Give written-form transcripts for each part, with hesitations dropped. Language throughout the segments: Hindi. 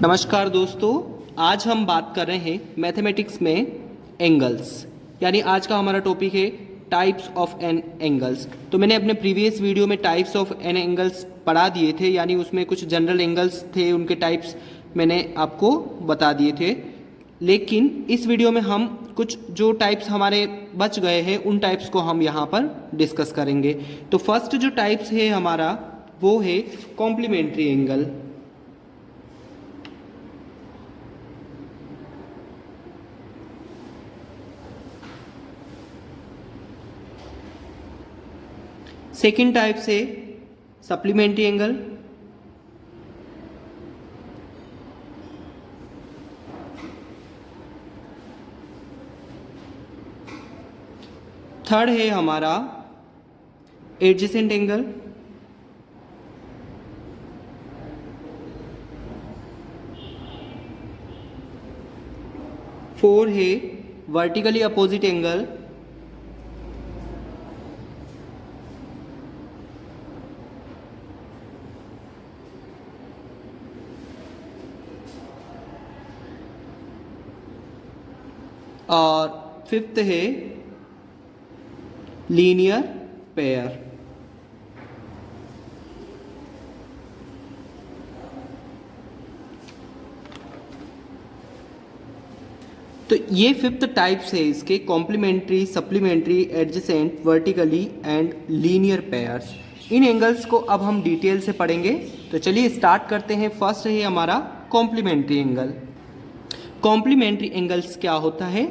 नमस्कार दोस्तों, आज हम बात कर रहे हैं मैथमेटिक्स में एंगल्स। यानी आज का हमारा टॉपिक है टाइप्स ऑफ एन एंगल्स। तो मैंने अपने प्रीवियस वीडियो में टाइप्स ऑफ एन एंगल्स पढ़ा दिए थे, यानी उसमें कुछ जनरल एंगल्स थे, उनके टाइप्स मैंने आपको बता दिए थे। लेकिन इस वीडियो में हम कुछ जो टाइप्स हमारे बच गए हैं उन टाइप्स को हम यहाँ पर डिस्कस करेंगे। तो फर्स्ट जो टाइप्स है हमारा वो है कॉम्प्लीमेंट्री एंगल। सेकेंड टाइप से सप्लीमेंट्री एंगल। थर्ड है हमारा एडजेसेंट एंगल। फोर है वर्टिकली अपोजिट एंगल। और फिफ्थ है लीनियर पेयर। तो ये फिफ्थ टाइप्स है इसके, complementary, supplementary, adjacent, vertically and linear pairs. इन एंगल्स को अब हम डिटेल से पढ़ेंगे। तो चलिए स्टार्ट करते हैं। फर्स्ट है हमारा कॉम्प्लीमेंट्री एंगल। कॉम्प्लीमेंट्री एंगल्स क्या होता है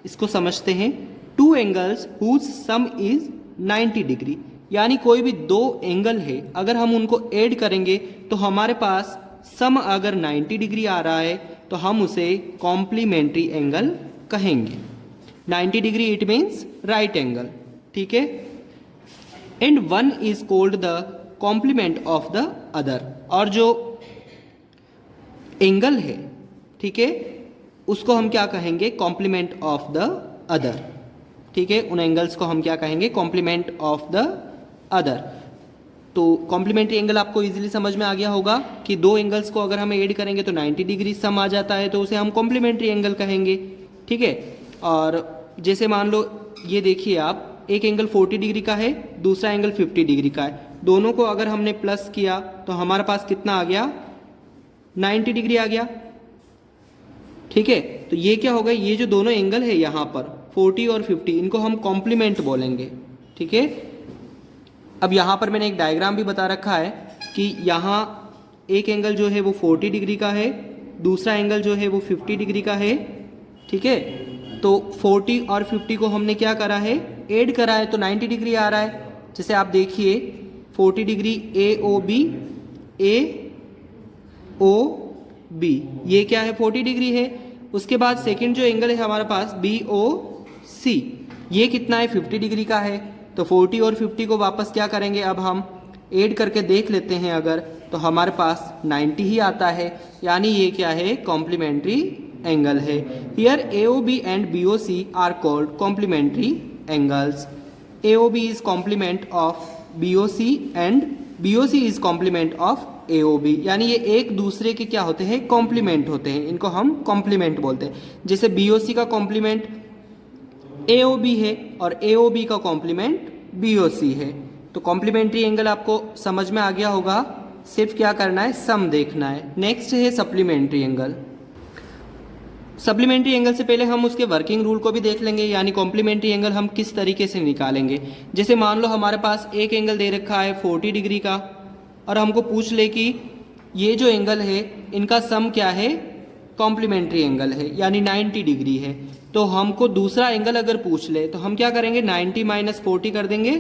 इसको समझते हैं। Two angles whose sum is 90 degree, यानी कोई भी दो एंगल है, अगर हम उनको ऐड करेंगे तो हमारे पास सम अगर 90 डिग्री आ रहा है तो हम उसे कॉम्प्लीमेंट्री एंगल कहेंगे। 90 degree it means right angle, ठीक है। And one is called the complement of the other. और जो एंगल है, ठीक है, उसको हम क्या कहेंगे, कॉम्प्लीमेंट ऑफ द अदर, ठीक है। उन एंगल्स को हम क्या कहेंगे, कॉम्प्लीमेंट ऑफ द अदर। तो कॉम्प्लीमेंट्री एंगल आपको इजीली समझ में आ गया होगा कि दो एंगल्स को अगर हम ऐड करेंगे तो 90 डिग्री सम आ जाता है, तो उसे हम कॉम्प्लीमेंट्री एंगल कहेंगे, ठीक है। और जैसे मान लो ये देखिए आप, एक एंगल 40 डिग्री का है, दूसरा एंगल 50 डिग्री का है। दोनों को अगर हमने प्लस किया तो हमारे पास कितना आ गया, 90 डिग्री आ गया, ठीक है। तो ये क्या होगा, ये जो दोनों एंगल है यहाँ पर 40 और 50, इनको हम कॉम्प्लीमेंट बोलेंगे, ठीक है। अब यहाँ पर मैंने एक डायग्राम भी बता रखा है कि यहाँ एक एंगल जो है वो 40 डिग्री का है, दूसरा एंगल जो है वो 50 डिग्री का है, ठीक है। तो 40 और 50 को हमने क्या करा है, ऐड करा है, तो 90 डिग्री आ रहा है। जैसे आप देखिए 40 डिग्री AOB, AOB, ये क्या है, 40 डिग्री है। उसके बाद सेकंड जो एंगल है हमारे पास BOC, ये कितना है, 50 डिग्री का है। तो 40 और 50 को वापस क्या करेंगे, अब हम ऐड करके देख लेते हैं अगर, तो हमारे पास 90 ही आता है, यानी ये क्या है, कॉम्प्लीमेंट्री एंगल है। Here AOB and BOC are called complementary angles. AOB is complement of BOC and BOC is complement of AOB, यानी ये एक दूसरे के क्या होते हैं, कॉम्प्लीमेंट होते हैं, इनको हम कॉम्प्लीमेंट बोलते हैं। जैसे BOC का कॉम्प्लीमेंट AOB है और AOB का कॉम्प्लीमेंट BOC है। तो कॉम्प्लीमेंट्री एंगल आपको समझ में आ गया होगा, सिर्फ क्या करना है, सम देखना है। नेक्स्ट है सप्लीमेंट्री एंगल। सप्लीमेंट्री एंगल से पहले हम उसके वर्किंग रूल को भी देख लेंगे, यानी कॉम्प्लीमेंट्री एंगल हम किस तरीके से निकालेंगे। जैसे मान लो हमारे पास एक एंगल दे रखा है 40 डिग्री का, और हमको पूछ ले कि ये जो एंगल है इनका सम क्या है, कॉम्प्लीमेंट्री एंगल है, यानी 90 डिग्री है। तो हमको दूसरा एंगल अगर पूछ ले तो हम क्या करेंगे, 90 माइनस 40 कर देंगे,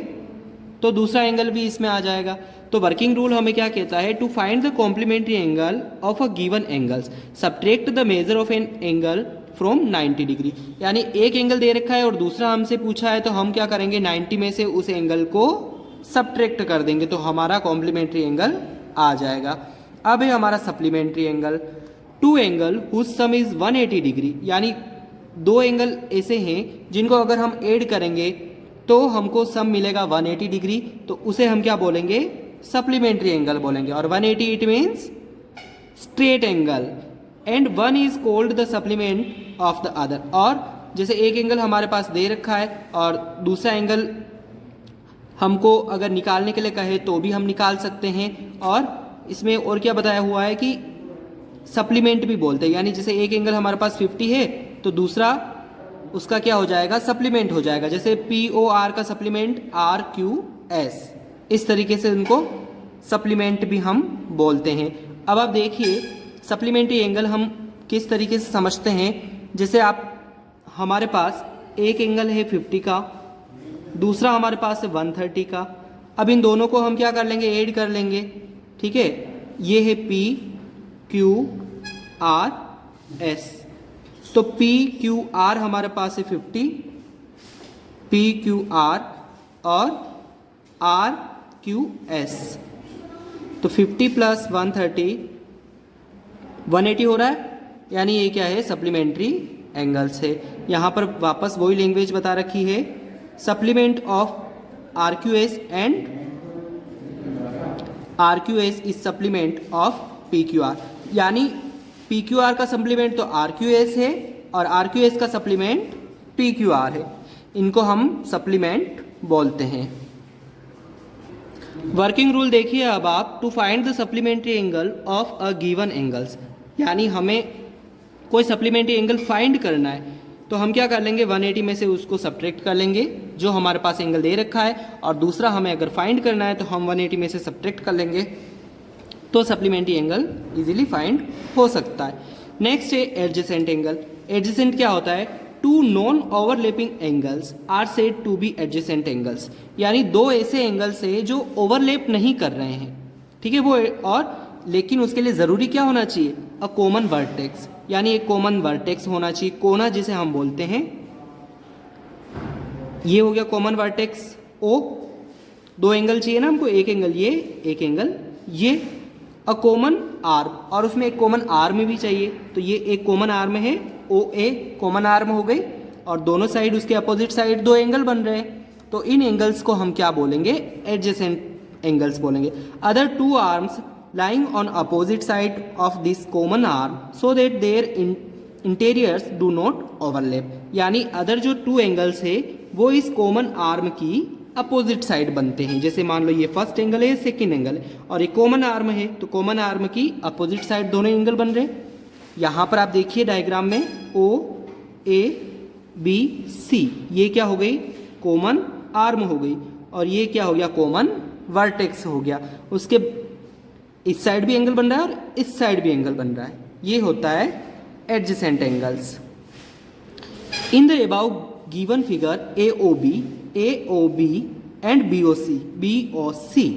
तो दूसरा एंगल भी इसमें आ जाएगा। तो वर्किंग रूल हमें क्या कहता है, to find the complementary angle of a given angles subtract the measure of an angle from 90 degree. यानी एक एंगल दे रखा है और दूसरा हमसे पूछा है, तो हम क्या करेंगे, 90 में से उस एंगल को सब्ट्रैक्ट कर देंगे, तो हमारा कॉम्प्लीमेंट्री एंगल आ जाएगा। अब है हमारा supplementary angle. Two angle whose sum is 180 degree, यानी दो एंगल ऐसे हैं जिनको अगर हम ऐड करेंगे तो हमको सम मिलेगा 180 डिग्री, तो उसे हम क्या बोलेंगे, सप्लीमेंट्री एंगल बोलेंगे। और 180 it means straight angle and one is called the supplement of the other. और जैसे एक एंगल हमारे पास दे रखा है और दूसरा एंगल हमको अगर निकालने के लिए कहे तो भी हम निकाल सकते हैं। और इसमें और क्या बताया हुआ है कि सप्लीमेंट भी बोलते हैं, यानी जैसे एक एंगल हमारे पास 50 है तो दूसरा उसका क्या हो जाएगा, सप्लीमेंट हो जाएगा। जैसे POR का सप्लीमेंट RQS, इस तरीके से उनको सप्लीमेंट भी हम बोलते हैं। अब आप देखिए सप्लीमेंट्री एंगल हम किस तरीके से समझते हैं। जैसे आप हमारे पास एक एंगल है 50 का, दूसरा हमारे पास है 130 का। अब इन दोनों को हम क्या कर लेंगे, ऐड कर लेंगे, ठीक है। ये है PQRS, तो PQR हमारे पास है 50, PQR और RQS, तो 50 प्लस 130 180 हो रहा है, यानी ये क्या है, सप्लीमेंट्री एंगल्स है। यहाँ पर वापस वही लैंग्वेज बता रखी है, supplement of RQS and RQS is supplement of PQR, यानी PQR का सप्लीमेंट तो RQS है और RQS का सप्लीमेंट PQR है। इनको हम सप्लीमेंट बोलते हैं। वर्किंग रूल देखिए अब आप, to find the supplementary angle of a given angles, यानी हमें कोई सप्लीमेंट्री एंगल फाइंड करना है तो हम क्या कर लेंगे, 180 में से उसको सब्ट्रैक्ट कर लेंगे जो हमारे पास एंगल दे रखा है, और दूसरा हमें अगर फाइंड करना है तो हम 180 में से सब्ट्रैक्ट कर लेंगे, तो सप्लीमेंट्री एंगल इजीली फाइंड हो सकता है। नेक्स्ट है एडजेसेंट एंगल। एडजेसेंट क्या होता है, two non overlapping angles are said to be adjacent angles, यानी दो ऐसे एंगल्स है जो ओवरलैप नहीं कर रहे हैं, ठीक है वो, और लेकिन उसके लिए ज़रूरी क्या होना चाहिए, अ कॉमन वर्टेक्स, यानी एक कॉमन वर्टेक्स होना चाहिए, कोना जिसे हम बोलते हैं। ये हो गया कॉमन वर्टेक्स O। दो एंगल चाहिए ना हमको, एक एंगल ये, एक एंगल ये, अ कॉमन आर्म, और उसमें एक कॉमन आर्म भी चाहिए, तो ये एक कॉमन आर्म है OA, कॉमन आर्म हो गई, और दोनों साइड उसके अपोजिट साइड दो एंगल बन रहे हैं, तो इन एंगल्स को हम क्या बोलेंगे, एडजेसेंट एंगल्स बोलेंगे। Other two arms lying on opposite side of this common arm so that their interiors do not overlap, यानी अदर जो टू एंगल्स है वो इस कॉमन आर्म की अपोजिट साइड बनते हैं। जैसे मान लो ये फर्स्ट एंगल है, सेकेंड एंगल है, और ये कॉमन आर्म है, तो कॉमन आर्म की अपोजिट साइड दोनों एंगल बन रहे हैं। यहाँ पर आप देखिए डायग्राम में OABC, ये क्या हो गई, कॉमन आर्म हो गई, और ये क्या हो गया, कॉमन वर्टेक्स हो गया। उसके इस साइड भी एंगल बन रहा है और इस साइड भी एंगल बन रहा है, ये होता है adjacent angles. In the above given figure AOB and BOC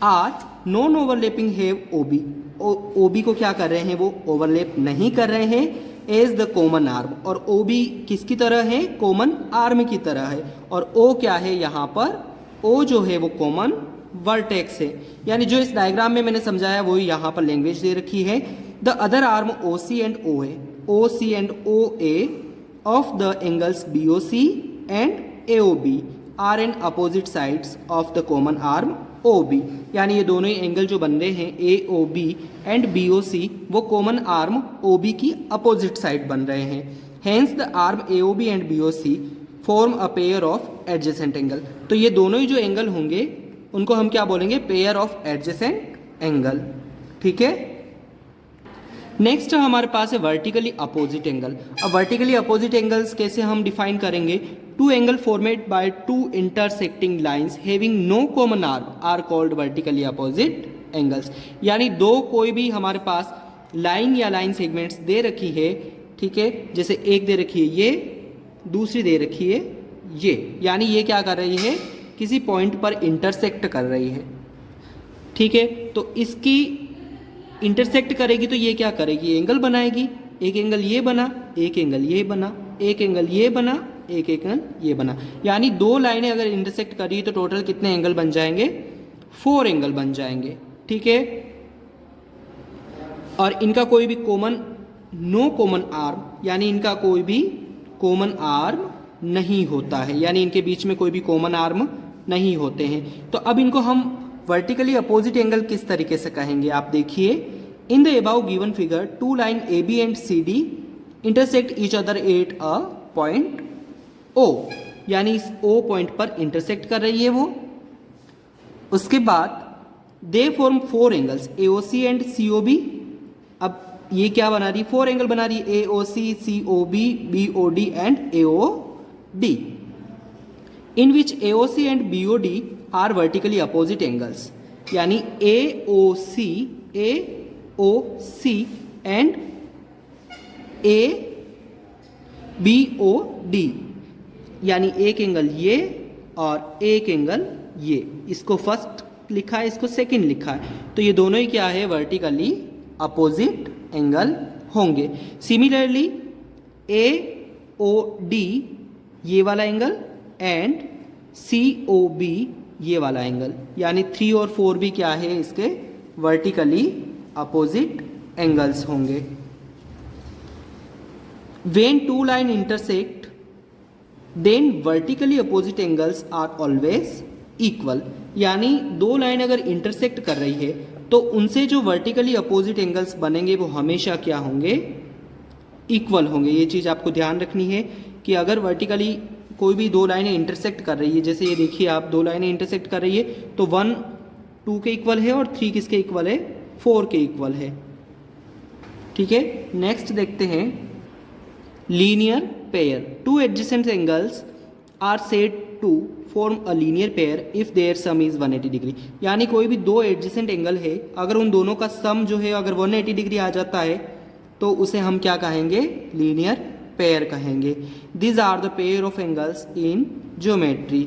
are non overlapping have OB को क्या कर रहे हैं, वो ओवरलैप नहीं कर रहे हैं एज द कॉमन आर्म, और OB किसकी तरह है, कॉमन आर्म की तरह है, और O क्या है यहाँ पर, O जो है वो कॉमन वर्टेक्स है, यानी जो इस डायग्राम में मैंने समझाया वही यहाँ पर लैंग्वेज दे रखी है। The other arm OC and OA of the angles BOC and AOB are and opposite sides of the common arm OB, यानी ये दोनों ही एंगल जो बन रहे हैं AOB एंड BOC वो कॉमन आर्म OB की अपोजिट साइड बन रहे हैं। Hence the arm AOB and BOC form a pair of adjacent angle, तो ये दोनों ही जो एंगल होंगे उनको हम क्या बोलेंगे, पेयर ऑफ एडजेसेंट एंगल, ठीक है। नेक्स्ट हमारे पास है वर्टिकली अपोजिट एंगल। अब वर्टिकली अपोजिट एंगल्स कैसे हम डिफाइन करेंगे, two angle formed by two intersecting lines having no common arm are called vertically opposite angles, यानी दो कोई भी हमारे पास लाइन या लाइन सेगमेंट्स दे रखी है, ठीक है, जैसे एक दे रखी है ये, दूसरी दे रखी है ये, यानी ये क्या कर रही है, किसी पॉइंट पर इंटरसेक्ट कर रही है, ठीक है। तो इसकी इंटरसेक्ट करेगी तो ये क्या करेगी, एंगल बनाएगी, एक एंगल ये बना, एक एंगल ये बना, एक एंगल ये बना, एक एंगल ये बना, यानी दो लाइनें अगर इंटरसेक्ट करी तो टोटल कितने एंगल बन जाएंगे, 4 एंगल बन जाएंगे, ठीक है। और इनका कोई भी कॉमन, नो कॉमन आर्म, यानी इनका कोई भी कॉमन आर्म नहीं होता है, यानी इनके बीच में कोई भी कॉमन आर्म नहीं होते हैं। तो अब इनको हम वर्टिकली अपोजिट एंगल किस तरीके से कहेंगे, आप देखिए in the above given figure two line A B and C D intersect each other at a point O, यानी इस ओ पॉइंट पर इंटरसेक्ट कर रही है वो। उसके बाद they form 4 angles A O C and C O B. अब ये क्या बना रही है, 4 एंगल बना रही है, A O C, C O B, B O D and A O D, in which A O C and B O D are vertically opposite angles, यानी A O C and A B O D, यानी एक एंगल ये और एक एंगल ये, इसको फर्स्ट लिखा है, इसको सेकंड लिखा है, तो ये दोनों ही क्या है, वर्टिकली अपोजिट एंगल होंगे। सिमिलरली ए ओ डी ये वाला angle and C O B ये वाला एंगल, यानी 3 और 4 भी क्या है, इसके वर्टिकली अपोजिट एंगल्स होंगे। When two line intersect, then vertically opposite angles are always equal, यानी दो लाइन अगर इंटरसेक्ट कर रही है तो उनसे जो वर्टिकली अपोजिट एंगल्स बनेंगे वो हमेशा क्या होंगे, इक्वल होंगे। ये चीज़ आपको ध्यान रखनी है कि अगर वर्टिकली कोई भी दो लाइनें इंटरसेक्ट कर रही है, जैसे ये देखिए आप दो लाइनें इंटरसेक्ट कर रही है तो 1 2 के इक्वल है और 3 किसके इक्वल है, 4 के इक्वल है। ठीक है, नेक्स्ट देखते हैं linear pair. Two adjacent angles are said to form a linear pair if their sum is 180 degree, यानी कोई भी दो एडजेसेंट एंगल है, अगर उन दोनों का सम जो है अगर 180 डिग्री आ जाता है तो उसे हम क्या कहेंगे, लीनियर पेयर कहेंगे। This are the pair of angles in geometry.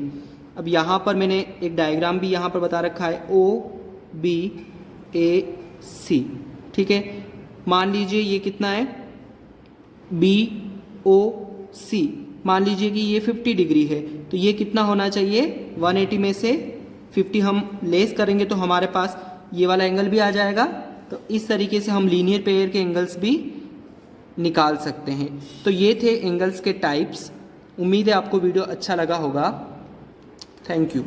अब यहाँ पर मैंने एक डायग्राम भी यहाँ पर बता रखा है, ओ बी ए सी। ठीक है, मान लीजिए ये कितना है, बी ओ सी, मान लीजिए कि ये 50 डिग्री है, तो ये कितना होना चाहिए, 180 में से 50 हम लेस करेंगे तो हमारे पास ये वाला एंगल भी आ जाएगा। तो इस तरीके से हम लीनियर पेयर के एंगल्स भी निकाल सकते हैं। तो ये थे एंगल्स के टाइप्स। उम्मीद है आपको वीडियो अच्छा लगा होगा। Thank you.